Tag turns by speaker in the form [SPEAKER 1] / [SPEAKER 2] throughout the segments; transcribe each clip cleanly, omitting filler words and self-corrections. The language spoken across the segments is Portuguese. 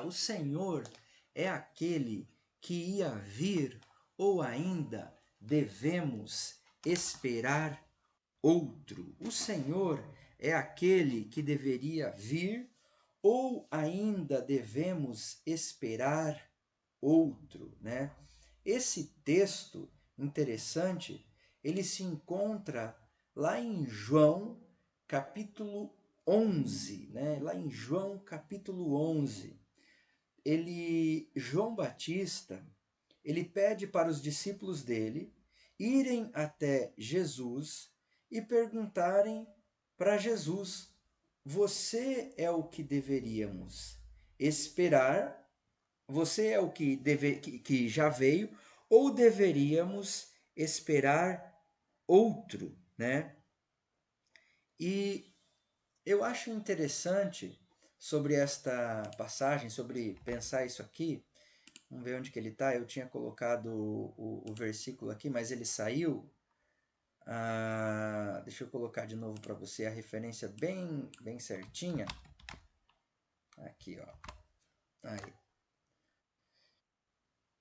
[SPEAKER 1] o Senhor é aquele que ia vir ou ainda devemos esperar outro? O Senhor é aquele que deveria vir ou ainda devemos esperar outro, né? Esse texto interessante, ele se encontra lá em João, capítulo 11, né? Lá em João, capítulo 11. João Batista, ele pede para os discípulos dele irem até Jesus e perguntarem para Jesus: você é o que deveríamos esperar? Você é o que já veio ou deveríamos esperar outro, né? E eu acho interessante sobre esta passagem, sobre pensar isso aqui. Vamos ver onde que ele está. Eu tinha colocado o versículo aqui, mas ele saiu. Deixa eu colocar de novo para você a referência bem certinha. Aqui, ó. Aí.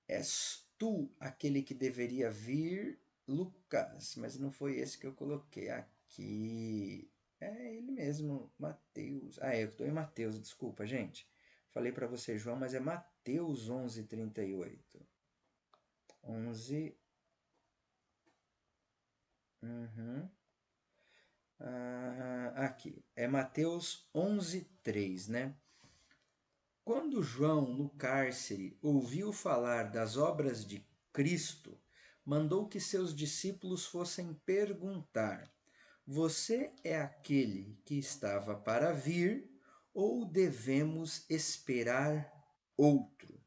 [SPEAKER 1] És tu aquele que deveria vir, Lucas, mas não foi esse que eu coloquei aqui. É ele mesmo, Mateus. Eu estou em Mateus, desculpa, gente. Falei para você, João, mas é Mateus 11:38. 11. Aqui. É Mateus 11:3, né? Quando João, no cárcere, ouviu falar das obras de Cristo, mandou que seus discípulos fossem perguntar: você é aquele que estava para vir ou devemos esperar outro?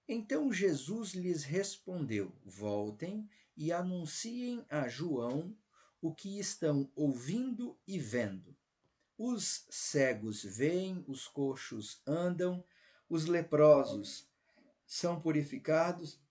[SPEAKER 1] Então Jesus lhes respondeu: voltem e anunciem a João o que estão ouvindo e vendo. Os cegos veem, os coxos andam, os leprosos são purificados,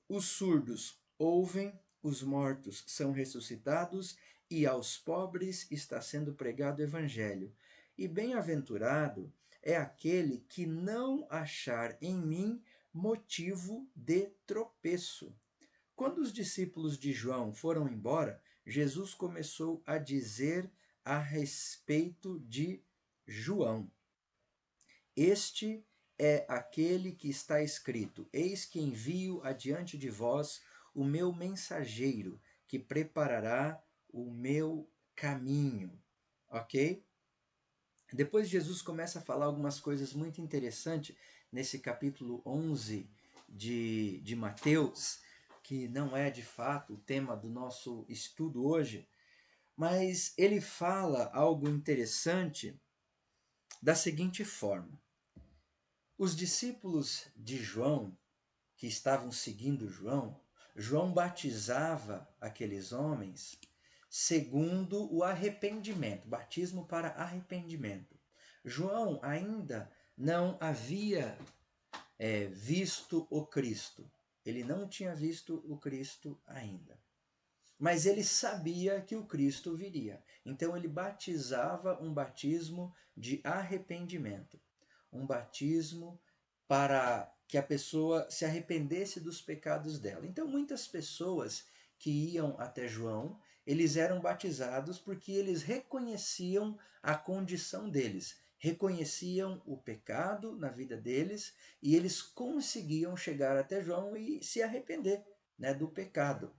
[SPEAKER 1] os surdos ouvem, os mortos são ressuscitados e aos pobres está sendo pregado o evangelho. E bem-aventurado é aquele que não achar em mim motivo de tropeço. Quando os discípulos de João foram embora, Jesus começou a dizer a respeito de João: este é aquele que está escrito: eis que envio adiante de vós o meu mensageiro, que preparará o meu caminho. Ok? Depois Jesus começa a falar algumas coisas muito interessantes nesse capítulo 11 de Mateus, que não é de fato o tema do nosso estudo hoje, mas ele fala algo interessante da seguinte forma: os discípulos de João, que estavam seguindo João batizava aqueles homens segundo o arrependimento, batismo para arrependimento. João ainda não havia visto o Cristo. Ele não tinha visto o Cristo ainda. Mas ele sabia que o Cristo viria. Então ele batizava um batismo de arrependimento. Um batismo para que a pessoa se arrependesse dos pecados dela. Então muitas pessoas que iam até João, eles eram batizados porque eles reconheciam a condição deles, reconheciam o pecado na vida deles e eles conseguiam chegar até João e se arrepender, né, do pecado.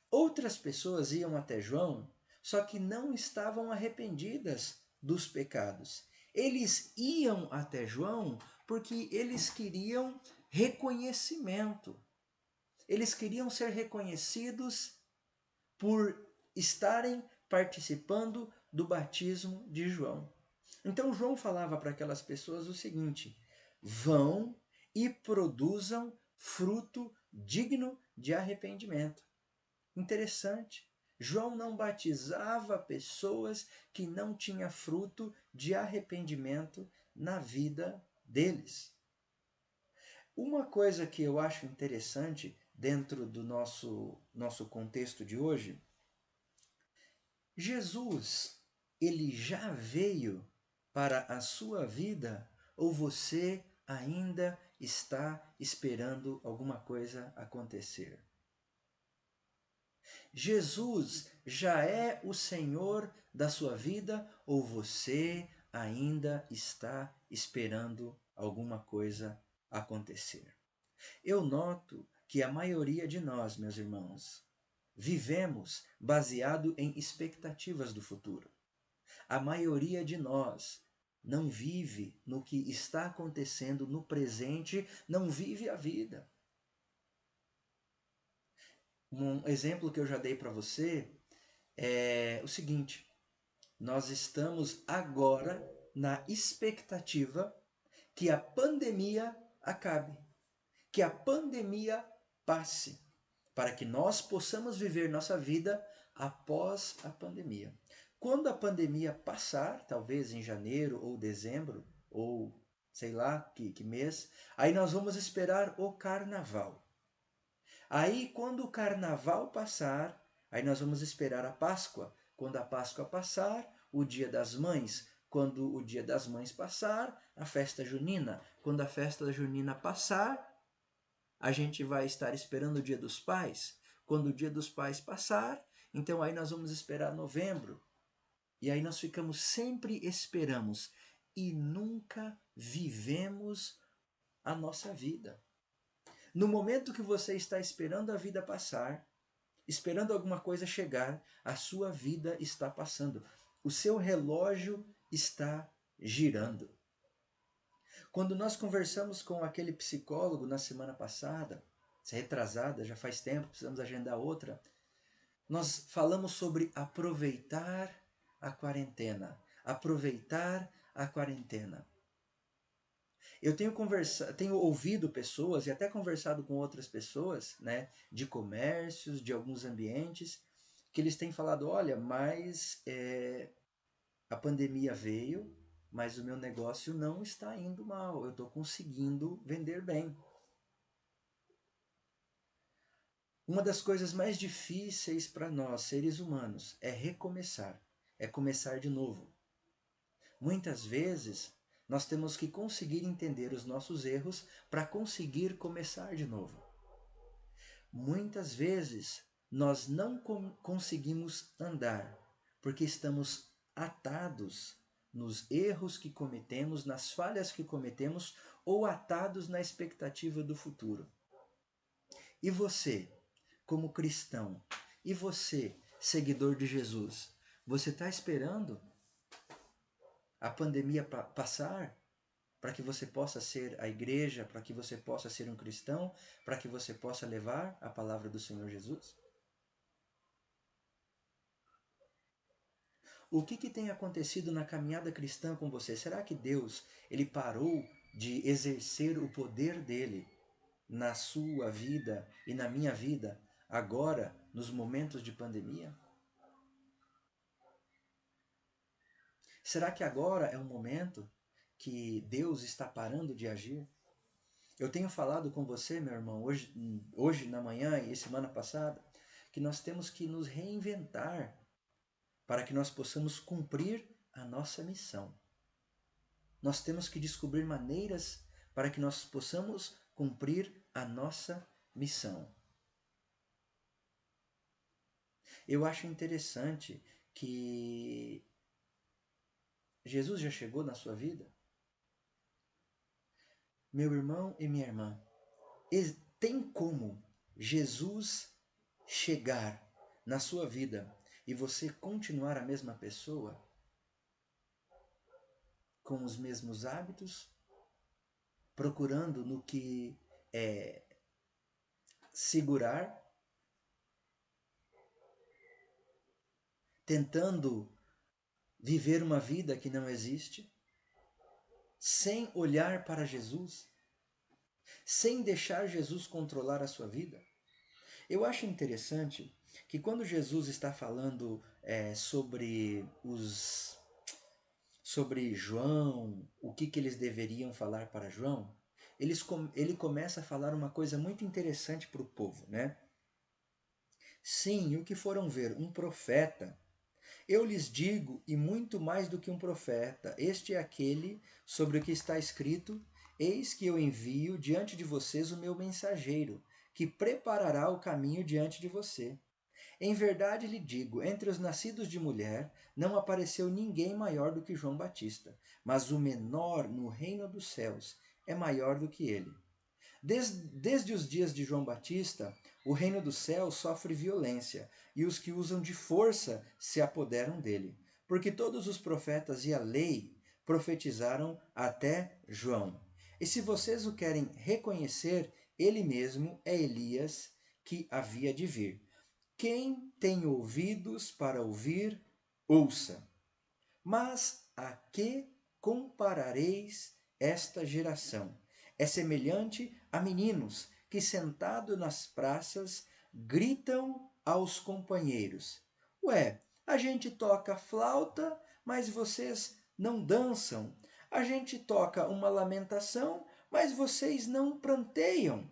[SPEAKER 1] Outras pessoas iam até João, só que não estavam arrependidas dos pecados. Eles iam até João porque eles queriam reconhecimento. Eles queriam ser reconhecidos por estarem participando do batismo de João. Então João falava para aquelas pessoas o seguinte: vão e produzam fruto digno de arrependimento. Interessante. João não batizava pessoas que não tinham fruto de arrependimento na vida deles. Uma coisa que eu acho interessante dentro do nosso contexto de hoje, Jesus, ele já veio para a sua vida ou você ainda está esperando alguma coisa acontecer? Jesus já é o Senhor da sua vida ou você ainda está esperando alguma coisa acontecer? Eu noto que a maioria de nós, meus irmãos, vivemos baseado em expectativas do futuro. A maioria de nós não vive no que está acontecendo no presente, não vive a vida. Um exemplo que eu já dei para você é o seguinte: nós estamos agora na expectativa que a pandemia acabe, que a pandemia passe, para que nós possamos viver nossa vida após a pandemia. Quando a pandemia passar, talvez em janeiro ou dezembro, ou sei lá que mês, aí nós vamos esperar o carnaval. Aí, quando o carnaval passar, aí nós vamos esperar a Páscoa. Quando a Páscoa passar, o Dia das Mães. Quando o Dia das Mães passar, a festa junina. Quando a festa junina passar, a gente vai estar esperando o Dia dos Pais. Quando o Dia dos Pais passar, então aí nós vamos esperar novembro. E aí nós ficamos sempre esperamos e nunca vivemos a nossa vida. No momento que você está esperando a vida passar, esperando alguma coisa chegar, a sua vida está passando. O seu relógio está girando. Quando nós conversamos com aquele psicólogo na semana passada, retrasada, já faz tempo, precisamos agendar outra, nós falamos sobre aproveitar a quarentena. Aproveitar a quarentena. Eu tenho ouvido pessoas e até conversado com outras pessoas, né, de comércios, de alguns ambientes, que eles têm falado, olha, mas a pandemia veio, mas o meu negócio não está indo mal, eu estou conseguindo vender bem. Uma das coisas mais difíceis para nós, seres humanos, é recomeçar, é começar de novo. Muitas vezes, nós temos que conseguir entender os nossos erros para conseguir começar de novo. Muitas vezes, nós não conseguimos andar porque estamos atados nos erros que cometemos, nas falhas que cometemos ou atados na expectativa do futuro. E você, como cristão, e você, seguidor de Jesus, você está esperando a pandemia passar para que você possa ser a igreja, para que você possa ser um cristão, para que você possa levar a palavra do Senhor Jesus? O que tem acontecido na caminhada cristã com você? Será que Deus ele parou de exercer o poder dele na sua vida e na minha vida agora, nos momentos de pandemia? Será que agora é um momento que Deus está parando de agir? Eu tenho falado com você, meu irmão, hoje na manhã e semana passada, que nós temos que nos reinventar para que nós possamos cumprir a nossa missão. Nós temos que descobrir maneiras para que nós possamos cumprir a nossa missão. Eu acho interessante que Jesus já chegou na sua vida. Meu irmão e minha irmã, tem como Jesus chegar na sua vida e você continuar a mesma pessoa? Com os mesmos hábitos? Procurando no que segurar? Tentando viver uma vida que não existe? Sem olhar para Jesus? Sem deixar Jesus controlar a sua vida? Eu acho interessante que quando Jesus está falando sobre João, o que eles deveriam falar para João, ele começa a falar uma coisa muito interessante para o povo, né? Sim, o que foram ver? Um profeta. Eu lhes digo, e muito mais do que um profeta, este é aquele sobre o que está escrito: Eis que eu envio diante de vocês o meu mensageiro, que preparará o caminho diante de você. Em verdade lhe digo, entre os nascidos de mulher, não apareceu ninguém maior do que João Batista, mas o menor no reino dos céus é maior do que ele. Desde os dias de João Batista, o reino dos céus sofre violência, e os que usam de força se apoderam dele. Porque todos os profetas e a lei profetizaram até João. E se vocês o querem reconhecer, ele mesmo é Elias que havia de vir. Quem tem ouvidos para ouvir, ouça. Mas a que comparareis esta geração? É semelhante a meninos que, sentados nas praças, gritam aos companheiros: Ué, a gente toca flauta, mas vocês não dançam. A gente toca uma lamentação, mas vocês não pranteiam.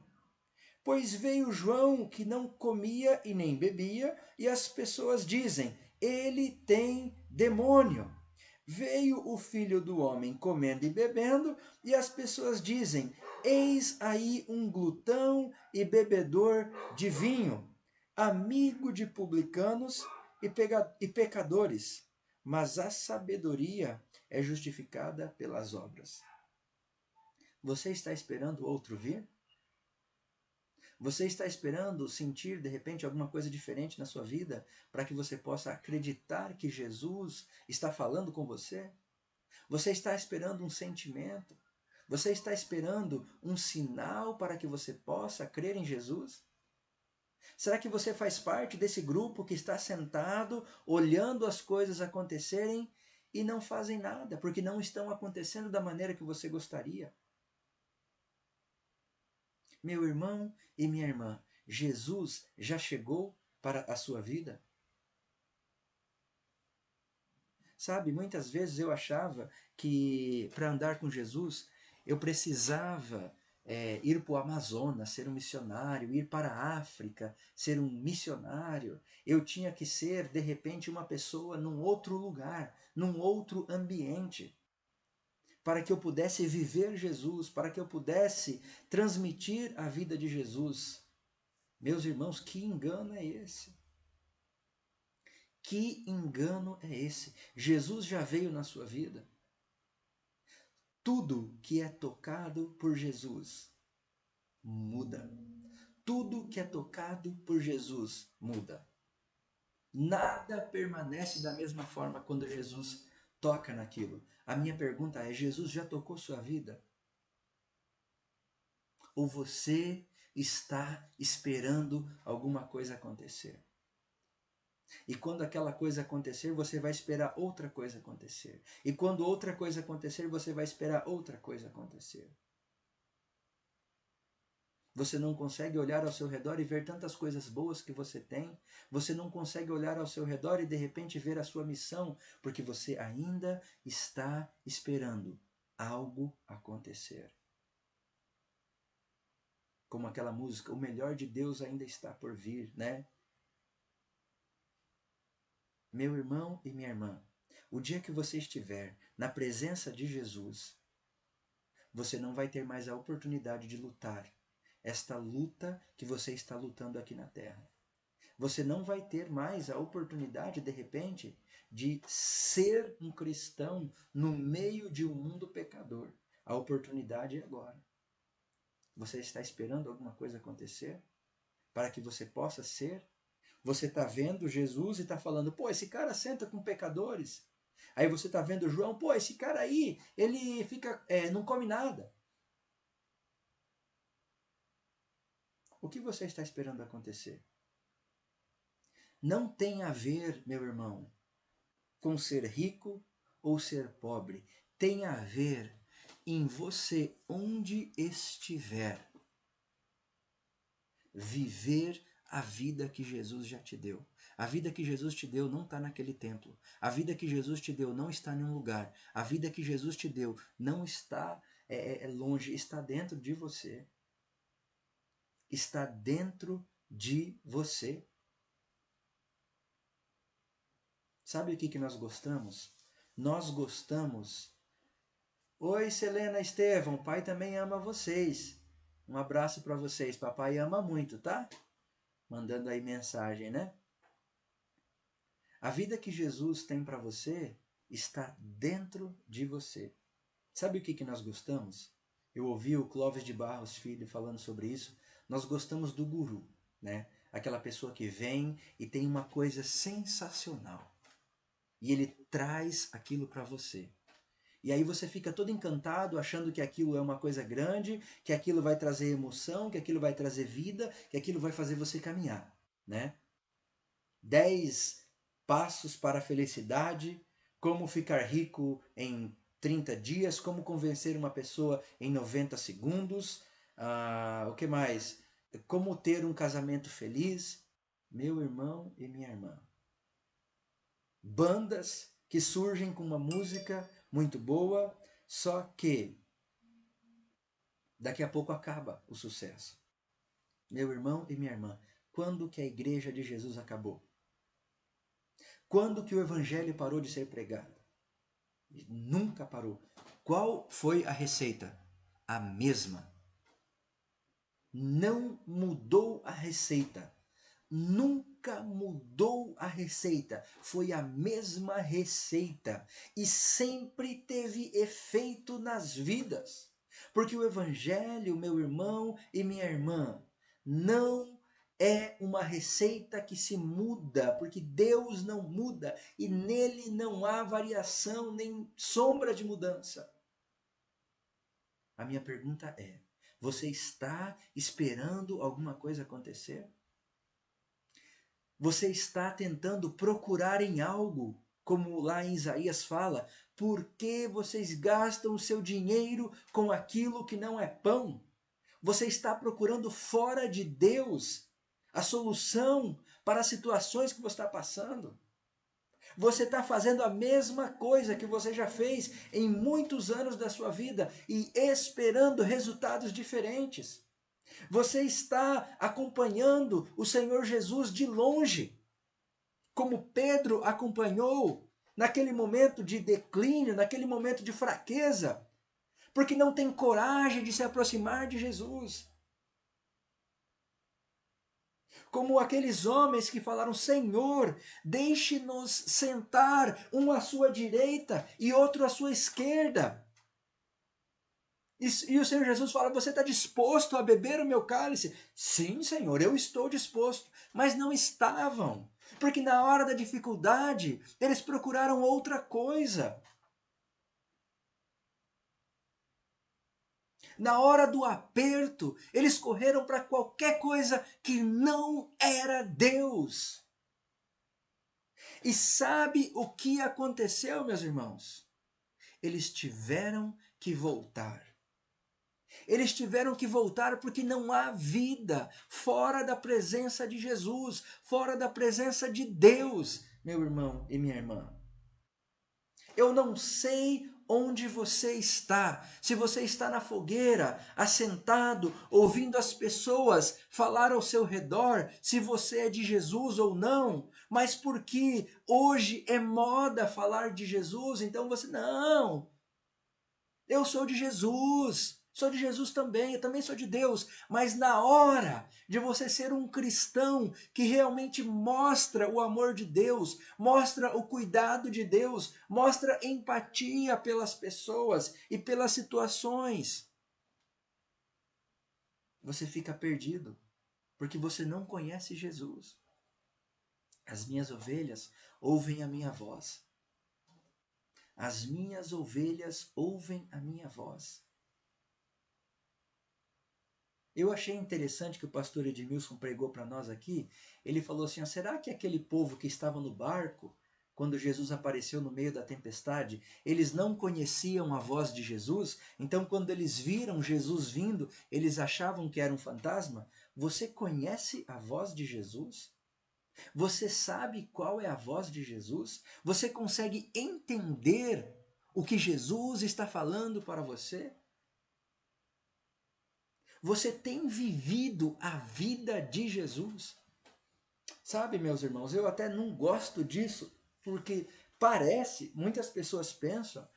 [SPEAKER 1] Pois veio João, que não comia e nem bebia, e as pessoas dizem: Ele tem demônio. Veio o Filho do Homem comendo e bebendo, e as pessoas dizem: Eis aí um glutão e bebedor de vinho, amigo de publicanos e pecadores. Mas a sabedoria é justificada pelas obras. Você está esperando outro vir? Você está esperando sentir de repente alguma coisa diferente na sua vida para que você possa acreditar que Jesus está falando com você? Você está esperando um sentimento? Você está esperando um sinal para que você possa crer em Jesus? Será que você faz parte desse grupo que está sentado, olhando as coisas acontecerem e não fazem nada, porque não estão acontecendo da maneira que você gostaria? Meu irmão e minha irmã, Jesus já chegou para a sua vida? Sabe, muitas vezes eu achava que para andar com Jesus eu precisava ir para o Amazonas, ser um missionário, ir para a África, ser um missionário. Eu tinha que ser, de repente, uma pessoa num outro lugar, num outro ambiente, para que eu pudesse viver Jesus, para que eu pudesse transmitir a vida de Jesus. Meus irmãos, que engano é esse? Que engano é esse? Jesus já veio na sua vida. Tudo que é tocado por Jesus muda. Tudo que é tocado por Jesus muda. Nada permanece da mesma forma quando Jesus toca naquilo. A minha pergunta é: Jesus já tocou sua vida? Ou você está esperando alguma coisa acontecer? E quando aquela coisa acontecer, você vai esperar outra coisa acontecer. E quando outra coisa acontecer, você vai esperar outra coisa acontecer. Você não consegue olhar ao seu redor e ver tantas coisas boas que você tem. Você não consegue olhar ao seu redor e de repente ver a sua missão, porque você ainda está esperando algo acontecer. Como aquela música, o melhor de Deus ainda está por vir, né? Meu irmão e minha irmã, o dia que você estiver na presença de Jesus, você não vai ter mais a oportunidade de lutar esta luta que você está lutando aqui na Terra. Você não vai ter mais a oportunidade, de repente, de ser um cristão no meio de um mundo pecador. A oportunidade é agora. Você está esperando alguma coisa acontecer para que você possa ser? Você está vendo Jesus e está falando, pô, esse cara senta com pecadores. Aí você está vendo João, pô, esse cara aí, ele fica, não come nada. O que você está esperando acontecer? Não tem a ver, meu irmão, com ser rico ou ser pobre. Tem a ver em você, onde estiver, viver a vida que Jesus já te deu. A vida que Jesus te deu não está naquele templo. A vida que Jesus te deu não está em um lugar. A vida que Jesus te deu não está longe, está dentro de você. Está dentro de você. Sabe o que nós gostamos? Nós gostamos Oi, Selena, Estevão, pai também ama vocês. Um abraço para vocês, papai ama muito, tá? Mandando aí mensagem, né? A vida que Jesus tem para você está dentro de você. Sabe o que nós gostamos? Eu ouvi o Clóvis de Barros Filho falando sobre isso. Nós gostamos do guru, né? Aquela pessoa que vem e tem uma coisa sensacional. E ele traz aquilo para você. E aí você fica todo encantado, achando que aquilo é uma coisa grande, que aquilo vai trazer emoção, que aquilo vai trazer vida, que aquilo vai fazer você caminhar, né? 10 passos para a felicidade, como ficar rico em 30 dias, como convencer uma pessoa em 90 segundos, o que mais? Como ter um casamento feliz, meu irmão e minha irmã. Bandas que surgem com uma música muito boa, só que daqui a pouco acaba o sucesso. Meu irmão e minha irmã, quando que a igreja de Jesus acabou? Quando que o evangelho parou de ser pregado? Nunca parou. Qual foi a receita? A mesma. Não mudou a receita. Nunca mudou a receita. Foi a mesma receita. E sempre teve efeito nas vidas. Porque o evangelho, meu irmão e minha irmã, não é uma receita que se muda, porque Deus não muda e nele não há variação nem sombra de mudança. A minha pergunta é: você está esperando alguma coisa acontecer? Você está tentando procurar em algo, como lá em Isaías fala, por que vocês gastam o seu dinheiro com aquilo que não é pão? Você está procurando fora de Deus a solução para as situações que você está passando. Você está fazendo a mesma coisa que você já fez em muitos anos da sua vida e esperando resultados diferentes. Você está acompanhando o Senhor Jesus de longe, como Pedro acompanhou naquele momento de declínio, naquele momento de fraqueza, porque não tem coragem de se aproximar de Jesus. Como aqueles homens que falaram: Senhor, deixe-nos sentar, um à sua direita e outro à sua esquerda. E o Senhor Jesus fala: você está disposto a beber o meu cálice? Sim, Senhor, eu estou disposto. Mas não estavam, porque na hora da dificuldade eles procuraram outra coisa. Na hora do aperto, eles correram para qualquer coisa que não era Deus. E sabe o que aconteceu, meus irmãos? Eles tiveram que voltar. Eles tiveram que voltar porque não há vida fora da presença de Jesus, fora da presença de Deus, meu irmão e minha irmã. Eu não sei onde você está, se você está na fogueira, assentado, ouvindo as pessoas falar ao seu redor, se você é de Jesus ou não, mas porque hoje é moda falar de Jesus, então você, não, eu sou de Jesus. Sou de Jesus também, eu também sou de Deus. Mas na hora de você ser um cristão que realmente mostra o amor de Deus, mostra o cuidado de Deus, mostra empatia pelas pessoas e pelas situações, você fica perdido, porque você não conhece Jesus. As minhas ovelhas ouvem a minha voz. As minhas ovelhas ouvem a minha voz. Eu achei interessante que o pastor Edmilson pregou para nós aqui. Ele falou assim: será que aquele povo que estava no barco, quando Jesus apareceu no meio da tempestade, eles não conheciam a voz de Jesus? Então, quando eles viram Jesus vindo, eles achavam que era um fantasma? Você conhece a voz de Jesus? Você sabe qual é a voz de Jesus? Você consegue entender o que Jesus está falando para você? Você tem vivido a vida de Jesus? Sabe, meus irmãos, eu até não gosto disso, porque parece, muitas pessoas pensam,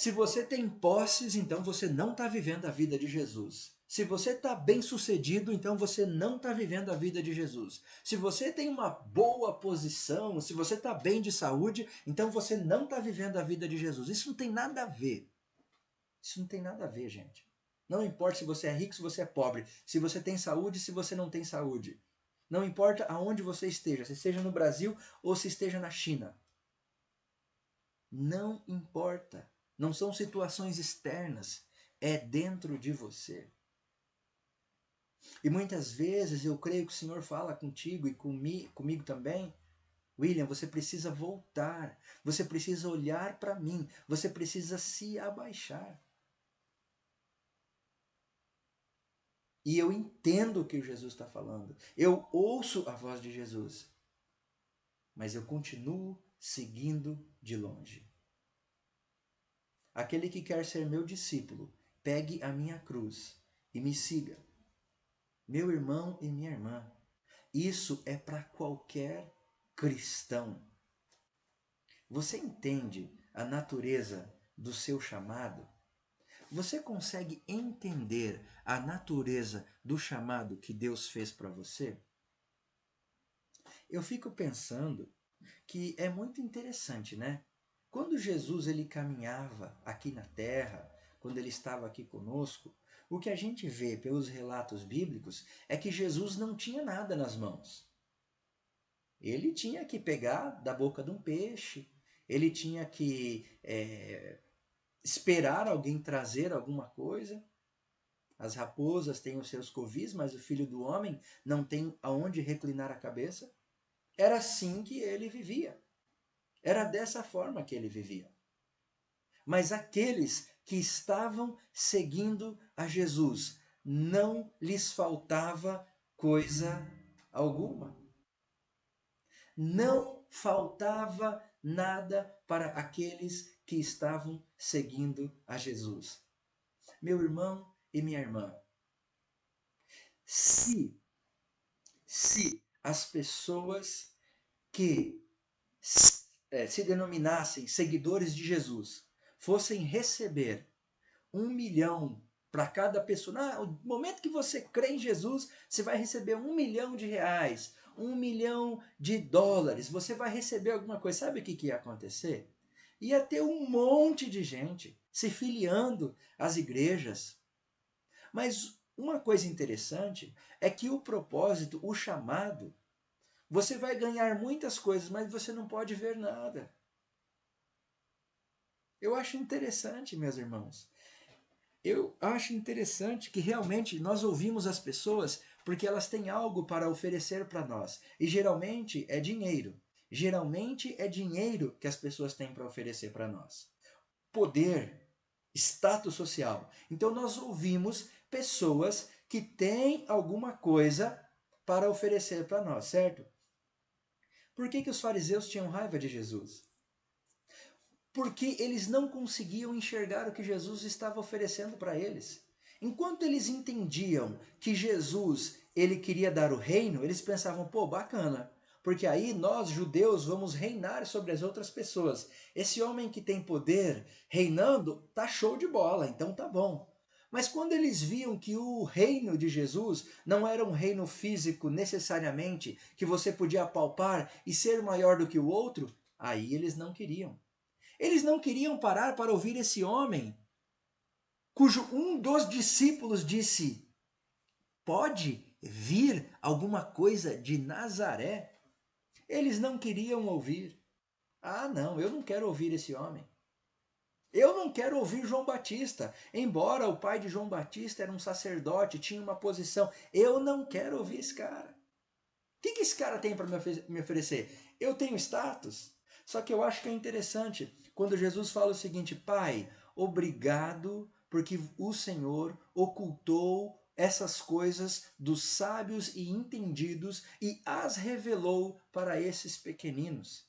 [SPEAKER 1] Se você tem posses, então você não está vivendo a vida de Jesus. Se você está bem sucedido, então você não está vivendo a vida de Jesus. Se você tem uma boa posição, se você está bem de saúde, então você não está vivendo a vida de Jesus. Isso não tem nada a ver. Isso não tem nada a ver, gente. Não importa se você é rico, se você é pobre, se você tem saúde, se você não tem saúde. Não importa aonde você esteja, se esteja no Brasil ou se esteja na China. Não importa. Não são situações externas, é dentro de você. E muitas vezes eu creio que o Senhor fala contigo e comigo também. William, você precisa voltar, você precisa olhar para mim, você precisa se abaixar. E eu entendo o que Jesus está falando, eu ouço a voz de Jesus, mas eu continuo seguindo de longe. Aquele que quer ser meu discípulo, pegue a minha cruz e me siga. Meu irmão e minha irmã, isso é para qualquer cristão. Você entende a natureza do seu chamado? Você consegue entender a natureza do chamado que Deus fez para você? Eu fico pensando que é muito interessante, né? Quando Jesus ele caminhava aqui na terra, quando ele estava aqui conosco, o que a gente vê pelos relatos bíblicos é que Jesus não tinha nada nas mãos. Ele tinha que pegar da boca de um peixe, ele tinha que esperar alguém trazer alguma coisa. As raposas têm os seus covis, mas o filho do homem não tem aonde reclinar a cabeça. Era assim que ele vivia. Era dessa forma que ele vivia. Mas aqueles que estavam seguindo a Jesus, não lhes faltava coisa alguma. Não faltava nada para aqueles que estavam seguindo a Jesus. Meu irmão e minha irmã, se as pessoas que se denominassem seguidores de Jesus fossem receber 1 milhão para cada pessoa. No momento que você crê em Jesus, você vai receber 1 milhão de reais, 1 milhão de dólares. Você vai receber alguma coisa. Sabe o que ia acontecer? Ia ter um monte de gente se filiando às igrejas. Mas uma coisa interessante é que o propósito, o chamado, você vai ganhar muitas coisas, mas você não pode ver nada. Eu acho interessante, meus irmãos. Eu acho interessante que realmente nós ouvimos as pessoas porque elas têm algo para oferecer para nós. E geralmente é dinheiro. Geralmente é dinheiro que as pessoas têm para oferecer para nós. Poder, status social. Então nós ouvimos pessoas que têm alguma coisa para oferecer para nós, certo? Por que os fariseus tinham raiva de Jesus? Porque eles não conseguiam enxergar o que Jesus estava oferecendo para eles. Enquanto eles entendiam que Jesus ele queria dar o reino, eles pensavam, pô, bacana, porque aí nós, judeus, vamos reinar sobre as outras pessoas. Esse homem que tem poder reinando, tá show de bola, então tá bom. Mas quando eles viam que o reino de Jesus não era um reino físico necessariamente, que você podia apalpar e ser maior do que o outro, aí eles não queriam. Eles não queriam parar para ouvir esse homem, cujo um dos discípulos disse: pode vir alguma coisa de Nazaré? Eles não queriam ouvir. Ah, não, eu não quero ouvir esse homem. Eu não quero ouvir João Batista. Embora o pai de João Batista era um sacerdote, tinha uma posição, eu não quero ouvir esse cara. O que esse cara tem para me oferecer? Eu tenho status. Só que eu acho que é interessante quando Jesus fala o seguinte: Pai, obrigado porque o Senhor ocultou essas coisas dos sábios e entendidos e as revelou para esses pequeninos.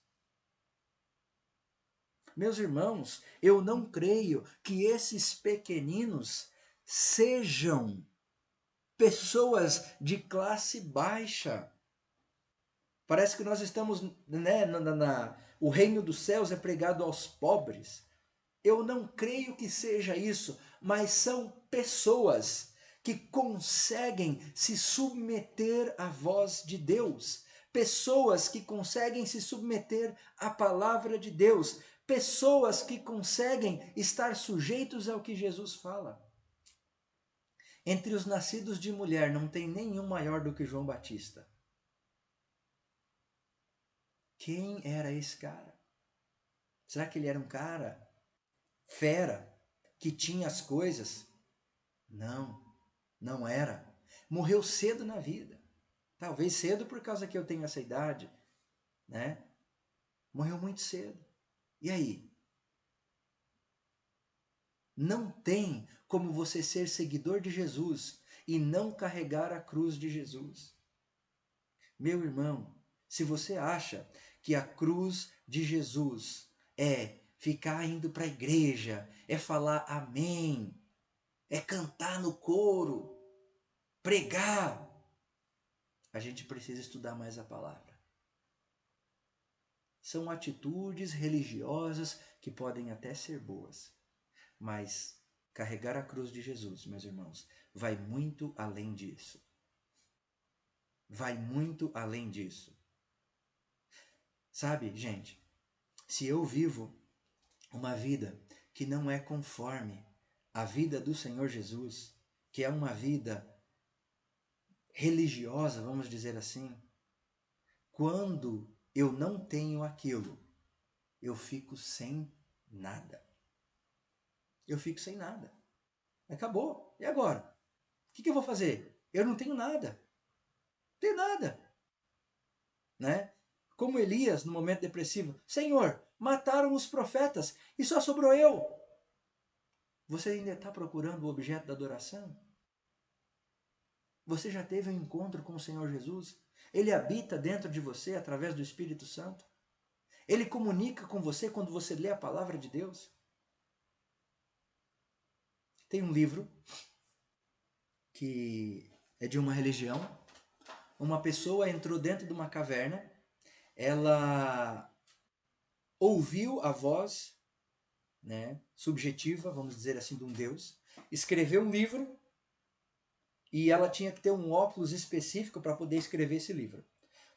[SPEAKER 1] Meus irmãos, eu não creio que esses pequeninos sejam pessoas de classe baixa. Parece que nós estamos, né, o reino dos céus é pregado aos pobres. Eu não creio que seja isso, mas são pessoas que conseguem se submeter à voz de Deus, pessoas que conseguem se submeter à palavra de Deus, pessoas que conseguem estar sujeitos ao que Jesus fala. Entre os nascidos de mulher não tem nenhum maior do que João Batista. Quem era esse cara? Será que ele era um cara fera, que tinha as coisas? Não, não era. Morreu cedo na vida. Talvez cedo por causa que eu tenho essa idade, né? Morreu muito cedo. E aí? Não tem como você ser seguidor de Jesus e não carregar a cruz de Jesus. Meu irmão, se você acha que a cruz de Jesus é ficar indo para a igreja, é falar amém, é cantar no coro, pregar, a gente precisa estudar mais a palavra. São atitudes religiosas que podem até ser boas, mas carregar a cruz de Jesus, meus irmãos, vai muito além disso. Vai muito além disso. Sabe, gente, se eu vivo uma vida que não é conforme a vida do Senhor Jesus, que é uma vida religiosa, vamos dizer assim, quando eu não tenho aquilo, eu fico sem nada. Eu fico sem nada. Acabou. E agora? O que eu vou fazer? Eu não tenho nada. Não tenho nada. Né? Como Elias, no momento depressivo. Senhor, mataram os profetas e só sobrou eu. Você ainda está procurando o objeto da adoração? Você já teve um encontro com o Senhor Jesus? Ele habita dentro de você através do Espírito Santo? Ele comunica com você quando você lê a palavra de Deus? Tem um livro que é de uma religião. Uma pessoa entrou dentro de uma caverna, ela ouviu a voz, né, subjetiva, vamos dizer assim, de um Deus, escreveu um livro e ela tinha que ter um óculos específico para poder escrever esse livro.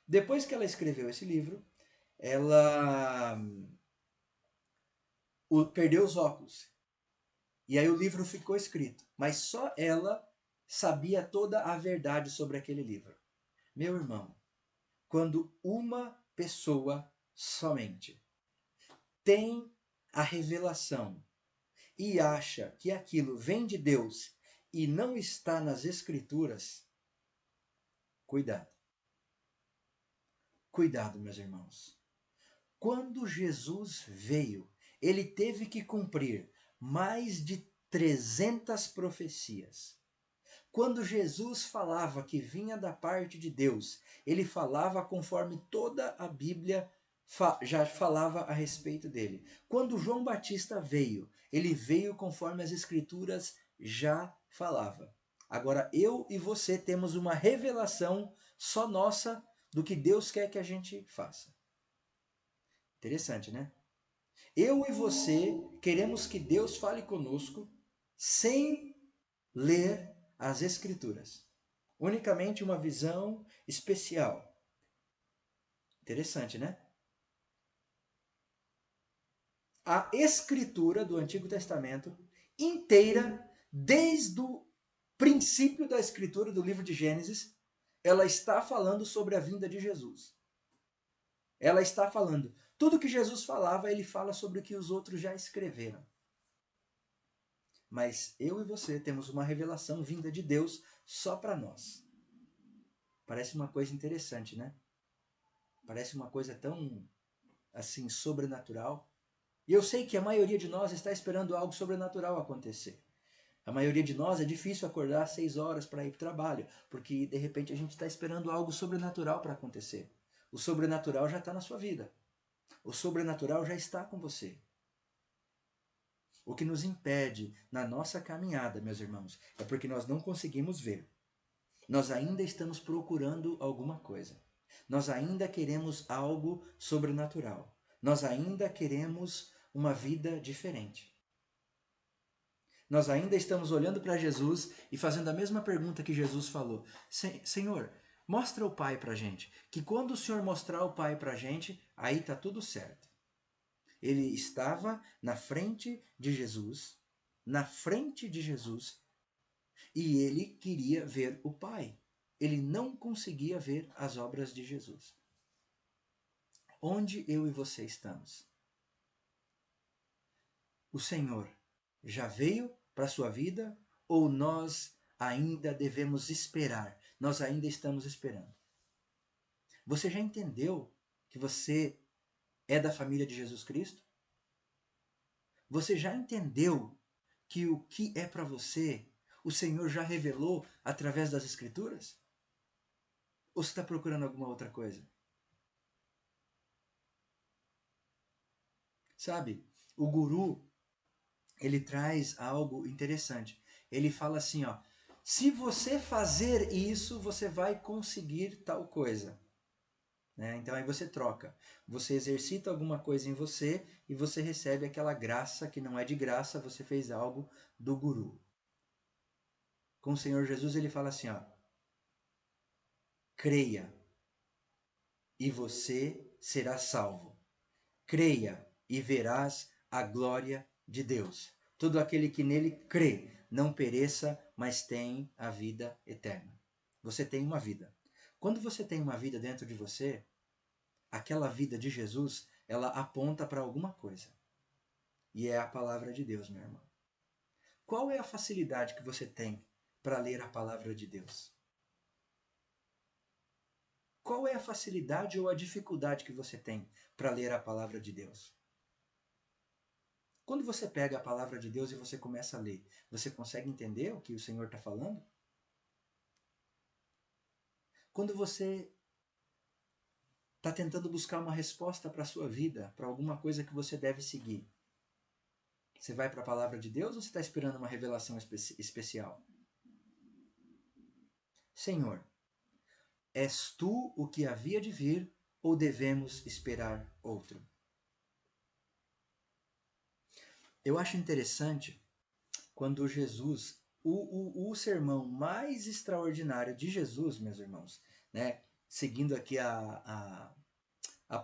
[SPEAKER 1] Depois que ela escreveu esse livro, ela perdeu os óculos. E aí o livro ficou escrito, mas só ela sabia toda a verdade sobre aquele livro. Meu irmão, quando uma pessoa somente tem a revelação e acha que aquilo vem de Deus e não está nas Escrituras, cuidado. Cuidado, meus irmãos. Quando Jesus veio, ele teve que cumprir mais de 300 profecias. Quando Jesus falava que vinha da parte de Deus, ele falava conforme toda a Bíblia já falava a respeito dele. Quando João Batista veio, ele veio conforme as Escrituras já falavam. Agora eu e você temos uma revelação só nossa do que Deus quer que a gente faça. Interessante, né? Eu e você queremos que Deus fale conosco sem ler as Escrituras. Unicamente uma visão especial. Interessante, né? A Escritura do Antigo Testamento inteira, desde o princípio da Escritura do livro de Gênesis, ela está falando sobre a vinda de Jesus. Ela está falando. Tudo que Jesus falava, ele fala sobre o que os outros já escreveram. Mas eu e você temos uma revelação vinda de Deus só para nós. Parece uma coisa interessante, né? Parece uma coisa tão, assim, sobrenatural. E eu sei que a maioria de nós está esperando algo sobrenatural acontecer. A maioria de nós é difícil acordar às 6 horas para ir para o trabalho, porque de repente a gente está esperando algo sobrenatural para acontecer. O sobrenatural já está na sua vida. O sobrenatural já está com você. O que nos impede na nossa caminhada, meus irmãos, é porque nós não conseguimos ver. Nós ainda estamos procurando alguma coisa. Nós ainda queremos algo sobrenatural. Nós ainda queremos uma vida diferente. Nós ainda estamos olhando para Jesus e fazendo a mesma pergunta que Jesus falou. Senhor, mostra o Pai para a gente. Que quando o Senhor mostrar o Pai para a gente, aí está tudo certo. Ele estava na frente de Jesus, e ele queria ver o Pai. Ele não conseguia ver as obras de Jesus. Onde eu e você estamos? O Senhor já veio para a sua vida ou nós ainda devemos esperar? Nós ainda estamos esperando. Você já entendeu que você é da família de Jesus Cristo? Você já entendeu que o que é para você, o Senhor já revelou através das Escrituras? Ou você está procurando alguma outra coisa? Sabe, o guru, ele traz algo interessante. Ele fala assim, ó, se você fazer isso, você vai conseguir tal coisa. Né? Então aí você troca. Você exercita alguma coisa em você e você recebe aquela graça que não é de graça, você fez algo do guru. Com o Senhor Jesus ele fala assim, ó, creia e você será salvo. Creia e verás a glória de Deus. Todo aquele que nele crê não pereça, mas tem a vida eterna. Você tem uma vida. Quando você tem uma vida dentro de você, aquela vida de Jesus, ela aponta para alguma coisa. E é a palavra de Deus, meu irmão. Qual é a facilidade que você tem para ler a palavra de Deus? Qual é a facilidade ou a dificuldade que você tem para ler a palavra de Deus? Quando você pega a palavra de Deus e você começa a ler, você consegue entender o que o Senhor está falando? Quando você está tentando buscar uma resposta para a sua vida, para alguma coisa que você deve seguir, você vai para a palavra de Deus ou você está esperando uma revelação especial? Senhor, és tu o que havia de vir ou devemos esperar outro? Eu acho interessante quando Jesus, o sermão mais extraordinário de Jesus, meus irmãos, né? Seguindo aqui a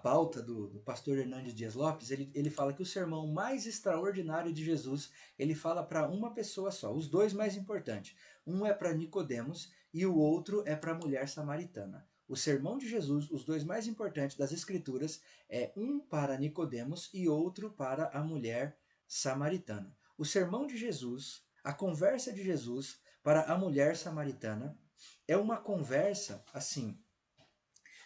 [SPEAKER 1] pauta do pastor Hernandes Dias Lopes, ele fala que o sermão mais extraordinário de Jesus, ele fala para uma pessoa só, os dois mais importantes. Um é para Nicodemos e o outro é para a mulher samaritana. O sermão de Jesus, os dois mais importantes das Escrituras, é um para Nicodemos e outro para a mulher samaritana. O sermão de Jesus, a conversa de Jesus para a mulher samaritana, é uma conversa assim.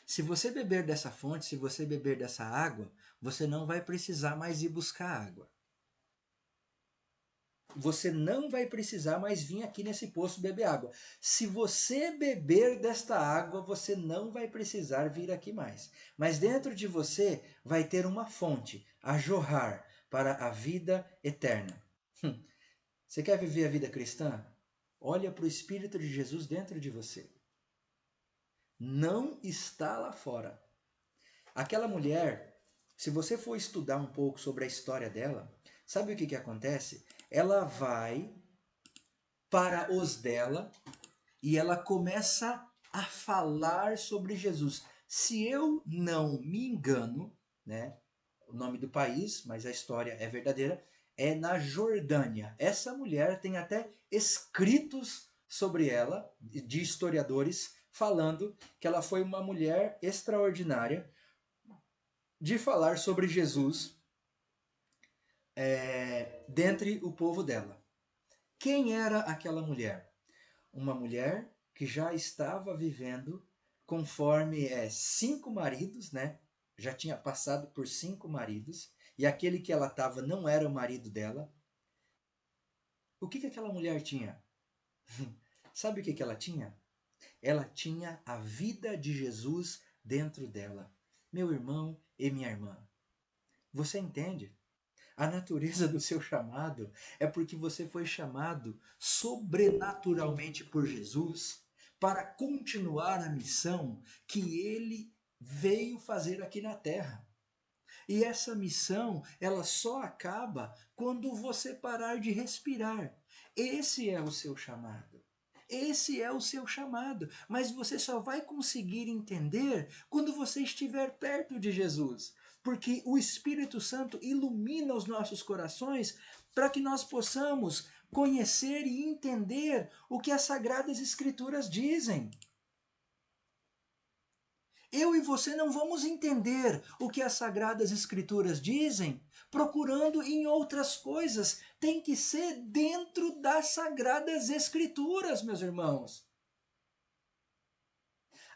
[SPEAKER 1] Se você beber dessa fonte, se você beber dessa água, você não vai precisar mais ir buscar água. Você não vai precisar mais vir aqui nesse poço beber água. Se você beber desta água, você não vai precisar vir aqui mais. Mas dentro de você vai ter uma fonte a jorrar para a vida eterna. Você quer viver a vida cristã? Olha para o Espírito de Jesus dentro de você. Não está lá fora. Aquela mulher, se você for estudar um pouco sobre a história dela, sabe o que acontece? Ela vai para os dela e ela começa a falar sobre Jesus. Se eu não me engano, né, o nome do país, mas a história é verdadeira, é na Jordânia. Essa mulher tem até escritos sobre ela, de historiadores, falando que ela foi uma mulher extraordinária de falar sobre Jesus dentre o povo dela. Quem era aquela mulher? Uma mulher que já estava vivendo conforme 5 maridos, né? Já tinha passado por 5 maridos, e aquele que ela estava não era o marido dela. O que aquela mulher tinha? Sabe o que ela tinha? Ela tinha a vida de Jesus dentro dela. Meu irmão e minha irmã, você entende? A natureza do seu chamado é porque você foi chamado sobrenaturalmente por Jesus para continuar a missão que ele veio fazer aqui na terra. E essa missão, ela só acaba quando você parar de respirar. Esse é o seu chamado. Esse é o seu chamado. Mas você só vai conseguir entender quando você estiver perto de Jesus. Porque o Espírito Santo ilumina os nossos corações para que nós possamos conhecer e entender o que as Sagradas Escrituras dizem. Eu e você não vamos entender o que as Sagradas Escrituras dizem procurando em outras coisas. Tem que ser dentro das Sagradas Escrituras, meus irmãos.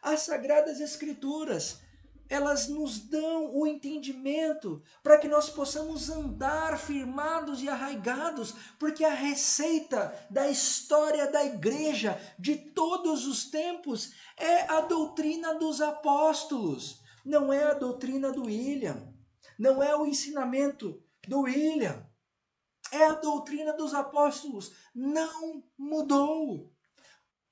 [SPEAKER 1] As Sagradas Escrituras, elas nos dão o entendimento para que nós possamos andar firmados e arraigados, porque a receita da história da igreja de todos os tempos é a doutrina dos apóstolos, não é a doutrina do William, não é o ensinamento do William, é a doutrina dos apóstolos, não mudou.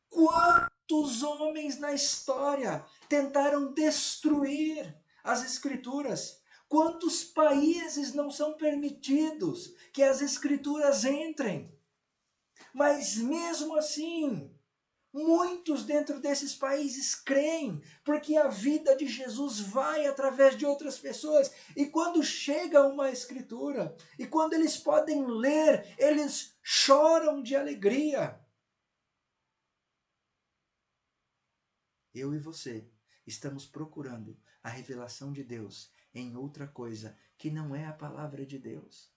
[SPEAKER 1] Quantos homens na história tentaram destruir as Escrituras? Quantos países não são permitidos que as Escrituras entrem? Mas mesmo assim, muitos dentro desses países creem, porque a vida de Jesus vai através de outras pessoas. E quando chega uma Escritura, e quando eles podem ler, eles choram de alegria. Eu e você estamos procurando a revelação de Deus em outra coisa que não é a palavra de Deus.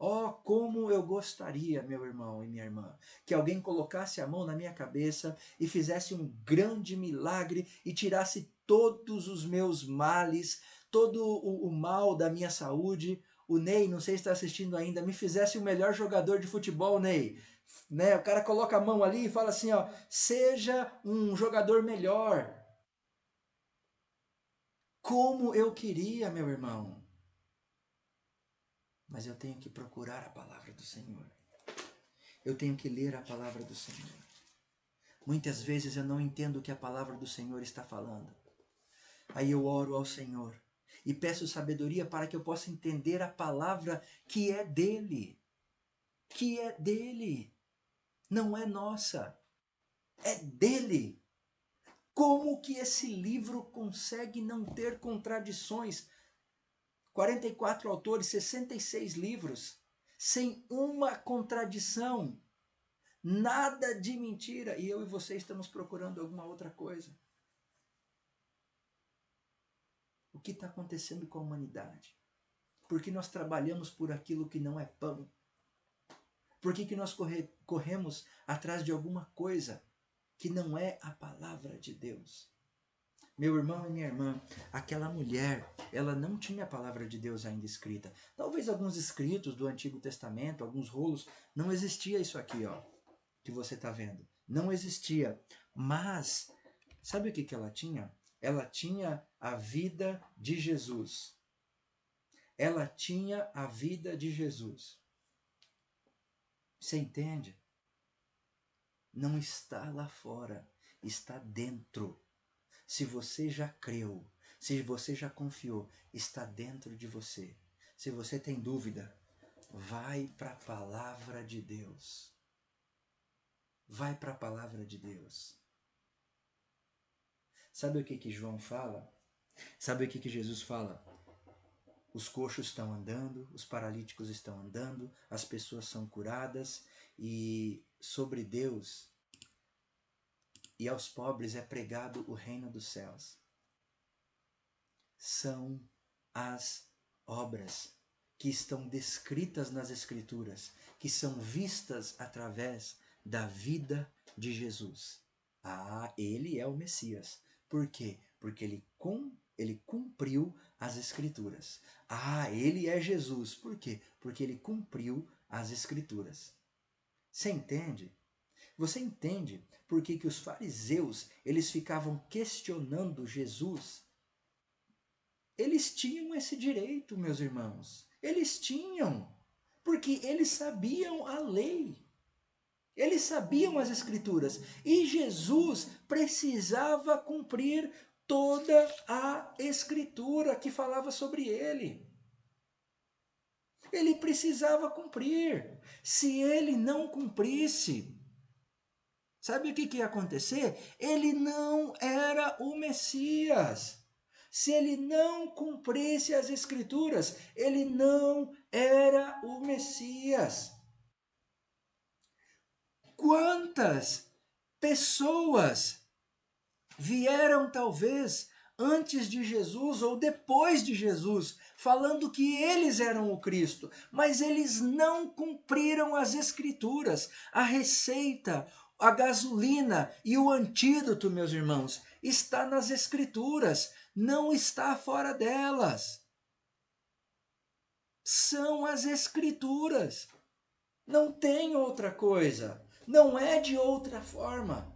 [SPEAKER 1] Oh, como eu gostaria, meu irmão e minha irmã, que alguém colocasse a mão na minha cabeça e fizesse um grande milagre e tirasse todos os meus males, todo o mal da minha saúde. O Ney, não sei se está assistindo ainda, me fizesse o melhor jogador de futebol, Ney. Né? O cara coloca a mão ali e fala assim, ó, seja um jogador melhor. Como eu queria, meu irmão. Mas eu tenho que procurar a palavra do Senhor. Eu tenho que ler a palavra do Senhor. Muitas vezes eu não entendo o que a palavra do Senhor está falando. Aí eu oro ao Senhor e peço sabedoria para que eu possa entender a palavra que é dele. Que é dele. Não é nossa. É dele. Como que esse livro consegue não ter contradições? 44 autores, 66 livros, sem uma contradição, nada de mentira, e eu e você estamos procurando alguma outra coisa. O que está acontecendo com a humanidade? Por que nós trabalhamos por aquilo que não é pão? Por que nós corremos atrás de alguma coisa que não é a palavra de Deus? Meu irmão e minha irmã, aquela mulher, ela não tinha a palavra de Deus ainda escrita. Talvez alguns escritos do Antigo Testamento, alguns rolos, não existia isso aqui, ó, que você está vendo. Não existia. Mas, sabe o que ela tinha? Ela tinha a vida de Jesus. Ela tinha a vida de Jesus. Você entende? Não está lá fora, está dentro. Se você já creu, se você já confiou, está dentro de você. Se você tem dúvida, vai para a palavra de Deus. Vai para a palavra de Deus. Sabe o que João fala? Sabe o que Jesus fala? Os coxos estão andando, os paralíticos estão andando, as pessoas são curadas e sobre Deus e aos pobres é pregado o reino dos céus. São as obras que estão descritas nas Escrituras, que são vistas através da vida de Jesus. Ah, ele é o Messias. Por quê? Porque ele cumpriu as Escrituras. Ah, ele é Jesus. Por quê? Porque ele cumpriu as Escrituras. Você entende? Você entende por que os fariseus eles ficavam questionando Jesus? Eles tinham esse direito, meus irmãos. Eles tinham, porque eles sabiam a lei. Eles sabiam as Escrituras. E Jesus precisava cumprir toda a Escritura que falava sobre ele. ele precisava cumprir. Se ele não cumprisse, sabe o que ia acontecer? Ele não era o Messias. Se ele não cumprisse as Escrituras, ele não era o Messias. Quantas pessoas vieram talvez antes de Jesus ou depois de Jesus, falando que eles eram o Cristo, mas eles não cumpriram as Escrituras. A receita, a gasolina e o antídoto, meus irmãos, está nas Escrituras, não está fora delas. São as Escrituras. Não tem outra coisa. Não é de outra forma.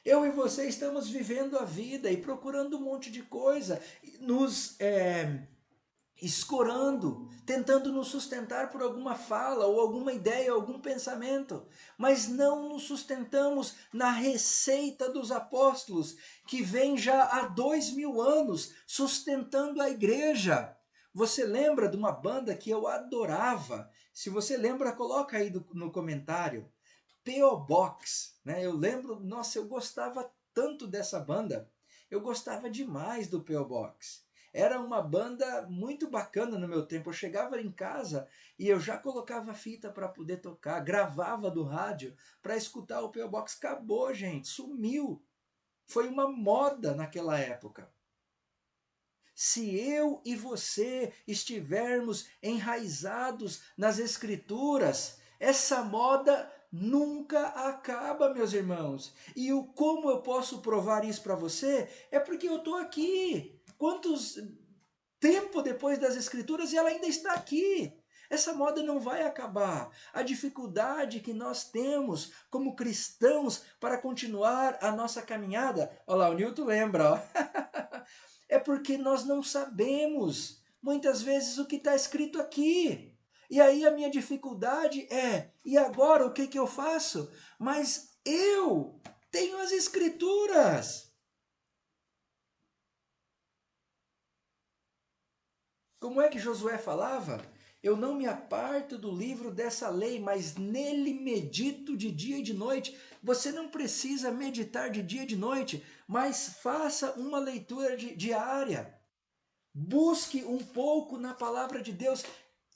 [SPEAKER 1] Eu e você estamos vivendo a vida e procurando um monte de coisa, nos escorando, tentando nos sustentar por alguma fala ou alguma ideia, algum pensamento, mas não nos sustentamos na receita dos apóstolos, que vem já há 2000 anos sustentando a igreja. Você lembra de uma banda que eu adorava? Se você lembra, coloca aí no comentário. P.O. Box, né? Eu lembro, nossa, eu gostava tanto dessa banda. Eu gostava demais do P.O. Box. Era uma banda muito bacana no meu tempo. Eu chegava em casa e eu já colocava fita para poder tocar, gravava do rádio para escutar o P.O. Box. Acabou, gente, sumiu. Foi uma moda naquela época. Se eu e você estivermos enraizados nas Escrituras, essa moda nunca acaba, meus irmãos. E como eu posso provar isso para você? É porque eu estou aqui. Quantos tempo depois das Escrituras e ela ainda está aqui. Essa moda não vai acabar. A dificuldade que nós temos como cristãos para continuar a nossa caminhada. Olha lá, o Newton lembra, ó. É porque nós não sabemos muitas vezes o que está escrito aqui. E aí a minha dificuldade é, e agora o que, que eu faço? Mas eu tenho as Escrituras. Como é que Josué falava? Eu não me aparto do livro dessa lei, mas nele medito de dia e de noite. Você não precisa meditar de dia e de noite, mas faça uma leitura diária. Busque um pouco na palavra de Deus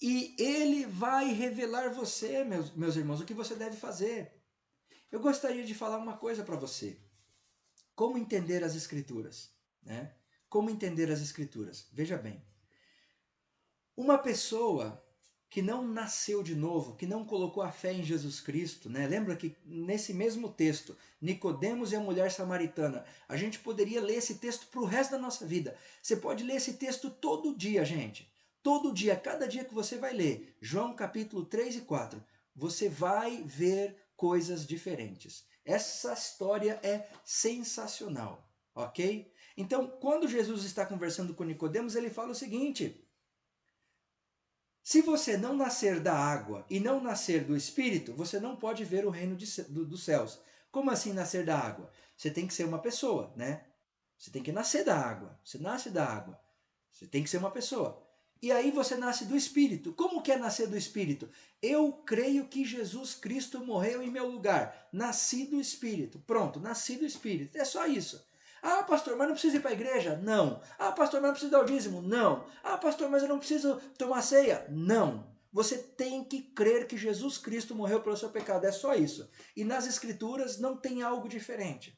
[SPEAKER 1] e ele vai revelar você, meus irmãos, o que você deve fazer. Eu gostaria de falar uma coisa para você. Como entender as Escrituras? Né? Como entender as Escrituras? Veja bem. Uma pessoa que não nasceu de novo, que não colocou a fé em Jesus Cristo, né? Lembra que nesse mesmo texto, Nicodemos e a mulher samaritana, a gente poderia ler esse texto para o resto da nossa vida. Você pode ler esse texto todo dia, gente. Todo dia, cada dia que você vai ler, João capítulo 3 e 4, você vai ver coisas diferentes. Essa história é sensacional, ok? Então, quando Jesus está conversando com Nicodemos, ele fala o seguinte: se você não nascer da água e não nascer do Espírito, você não pode ver o reino dos céus. Como assim nascer da água? Você tem que ser uma pessoa, né? Você tem que nascer da água. Você nasce da água. Você tem que ser uma pessoa. E aí você nasce do Espírito. Como que é nascer do Espírito? Eu creio que Jesus Cristo morreu em meu lugar. Nasci do Espírito. Pronto, nasci do Espírito. É só isso. Ah, pastor, mas não preciso ir para a igreja? Não. Ah, pastor, mas não preciso dar o dízimo? Não. Ah, pastor, mas eu não preciso tomar ceia? Não. Você tem que crer que Jesus Cristo morreu pelo seu pecado. É só isso. E nas Escrituras não tem algo diferente.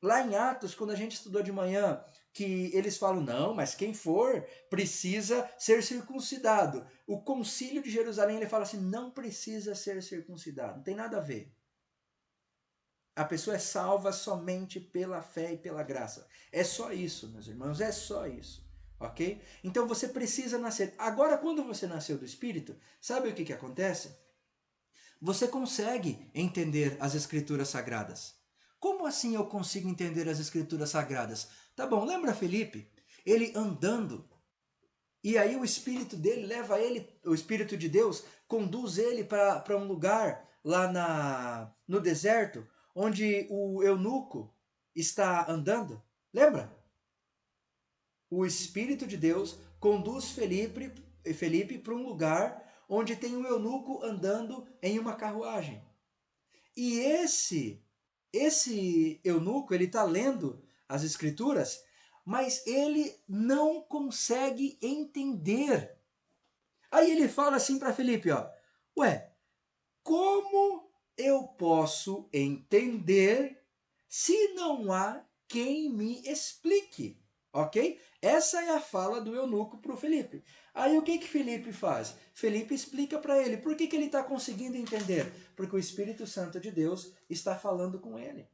[SPEAKER 1] Lá em Atos, quando a gente estudou de manhã, que eles falam, não, mas quem for precisa ser circuncidado. O concílio de Jerusalém, ele fala assim, não precisa ser circuncidado. Não tem nada a ver. A pessoa é salva somente pela fé e pela graça. É só isso, meus irmãos, é só isso. Ok? Então você precisa nascer. Agora, quando você nasceu do Espírito, sabe o que acontece? Você consegue entender as Escrituras Sagradas. Como assim eu consigo entender as Escrituras Sagradas? Tá bom, lembra Felipe? Ele andando, e aí o Espírito dele leva ele, o Espírito de Deus, conduz ele para um lugar lá no deserto, onde o eunuco está andando. Lembra? O Espírito de Deus conduz Felipe para um lugar onde tem um eunuco andando em uma carruagem. E esse eunuco, ele está lendo as escrituras, mas ele não consegue entender. Aí ele fala assim para Felipe, ó, ué, como eu posso entender se não há quem me explique? Ok? Essa é a fala do eunuco para o Felipe. Aí o que Felipe faz? Felipe explica para ele por que ele está conseguindo entender. Porque o Espírito Santo de Deus está falando com ele.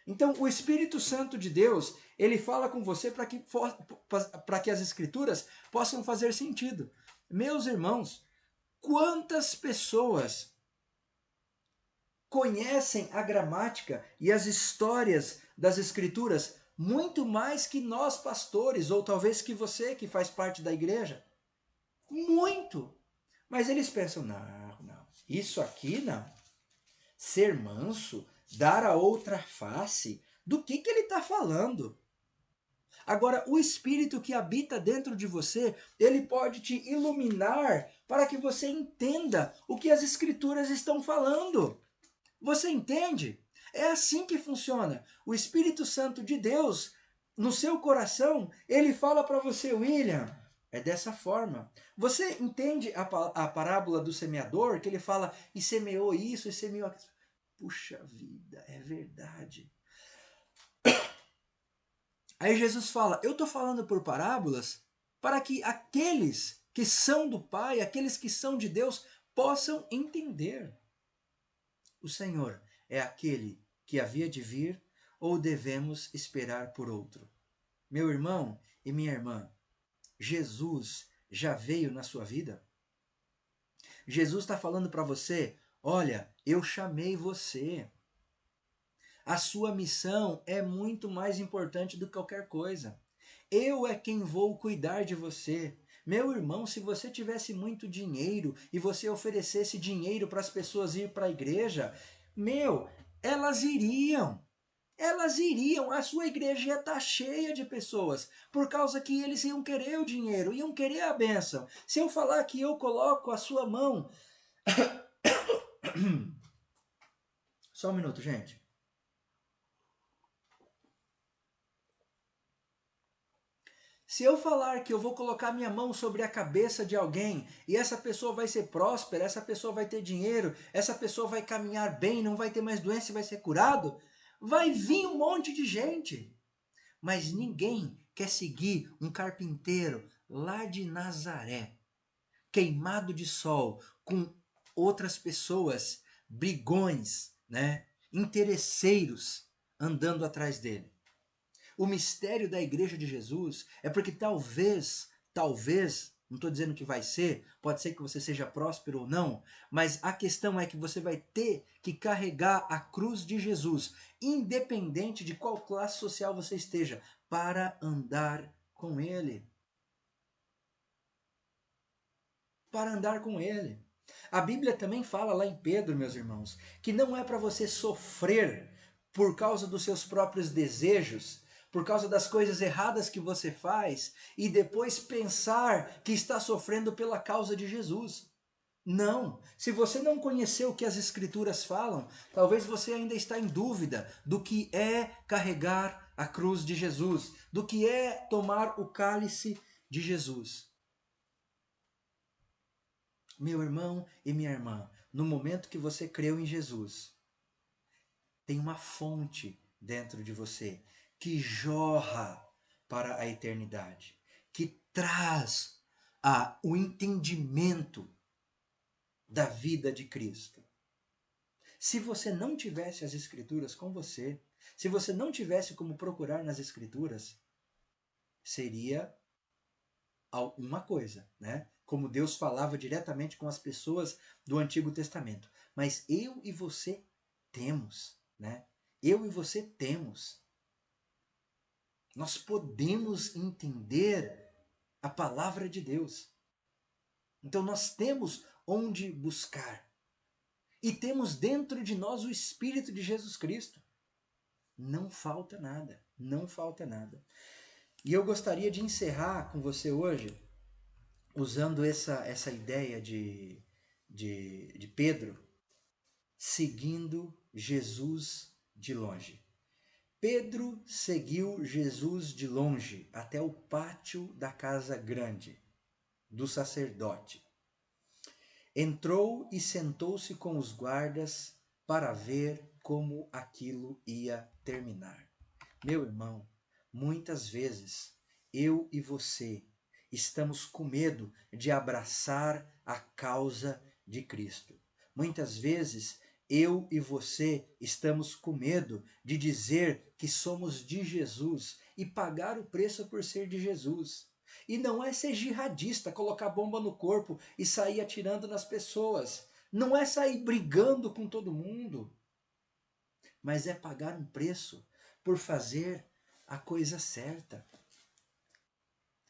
[SPEAKER 1] Então, o Espírito Santo de Deus, ele fala com você para que as escrituras possam fazer sentido. Meus irmãos, quantas pessoas conhecem a gramática e as histórias das escrituras muito mais que nós pastores, ou talvez que você que faz parte da igreja? Muito! Mas eles pensam, não, isso aqui não. Ser manso, dar a outra face, do que ele está falando? Agora, o Espírito que habita dentro de você, ele pode te iluminar para que você entenda o que as Escrituras estão falando. Você entende? É assim que funciona. O Espírito Santo de Deus, no seu coração, ele fala para você, William, é dessa forma. Você entende a parábola do semeador, que ele fala, e semeou isso, e semeou aquilo. Puxa vida, é verdade. Aí Jesus fala, eu estou falando por parábolas para que aqueles que são do Pai, aqueles que são de Deus, possam entender. O Senhor é aquele que havia de vir ou devemos esperar por outro? Meu irmão e minha irmã, Jesus já veio na sua vida? Jesus está falando para você, olha, eu chamei você. A sua missão é muito mais importante do que qualquer coisa. Eu é quem vou cuidar de você. Meu irmão, se você tivesse muito dinheiro e você oferecesse dinheiro para as pessoas ir para a igreja, elas iriam. Elas iriam. A sua igreja ia estar cheia de pessoas, por causa que eles iam querer o dinheiro, iam querer a bênção. Se eu falar que eu coloco a sua mão... Só um minuto, gente. Se eu falar que eu vou colocar minha mão sobre a cabeça de alguém e essa pessoa vai ser próspera, essa pessoa vai ter dinheiro, essa pessoa vai caminhar bem, não vai ter mais doença e vai ser curado, vai vir um monte de gente. Mas ninguém quer seguir um carpinteiro lá de Nazaré, queimado de sol, com outras pessoas, brigões, né, interesseiros andando atrás dele. O mistério da igreja de Jesus é porque talvez, não estou dizendo que vai ser, pode ser que você seja próspero ou não, mas a questão é que você vai ter que carregar a cruz de Jesus, independente de qual classe social você esteja, para andar com Ele. Para andar com Ele. A Bíblia também fala lá em Pedro, meus irmãos, que não é para você sofrer por causa dos seus próprios desejos, por causa das coisas erradas que você faz e depois pensar que está sofrendo pela causa de Jesus. Não, se você não conheceu o que as Escrituras falam, talvez você ainda está em dúvida do que é carregar a cruz de Jesus, do que é tomar o cálice de Jesus. Meu irmão e minha irmã, no momento que você creu em Jesus, tem uma fonte dentro de você que jorra para a eternidade, que traz o entendimento da vida de Cristo. Se você não tivesse as Escrituras com você, se você não tivesse como procurar nas Escrituras, seria uma coisa, né? Como Deus falava diretamente com as pessoas do Antigo Testamento. Mas eu e você temos, né? Eu e você temos. Nós podemos entender a palavra de Deus. Então nós temos onde buscar. E temos dentro de nós o Espírito de Jesus Cristo. Não falta nada, não falta nada. E eu gostaria de encerrar com você hoje usando essa ideia de de Pedro, seguindo Jesus de longe. Pedro seguiu Jesus de longe até o pátio da casa grande do sacerdote. Entrou e sentou-se com os guardas para ver como aquilo ia terminar. Meu irmão, muitas vezes eu e você estamos com medo de abraçar a causa de Cristo. Muitas vezes eu e você estamos com medo de dizer que somos de Jesus e pagar o preço por ser de Jesus. E não é ser jihadista, colocar bomba no corpo e sair atirando nas pessoas. Não é sair brigando com todo mundo. Mas é pagar um preço por fazer a coisa certa.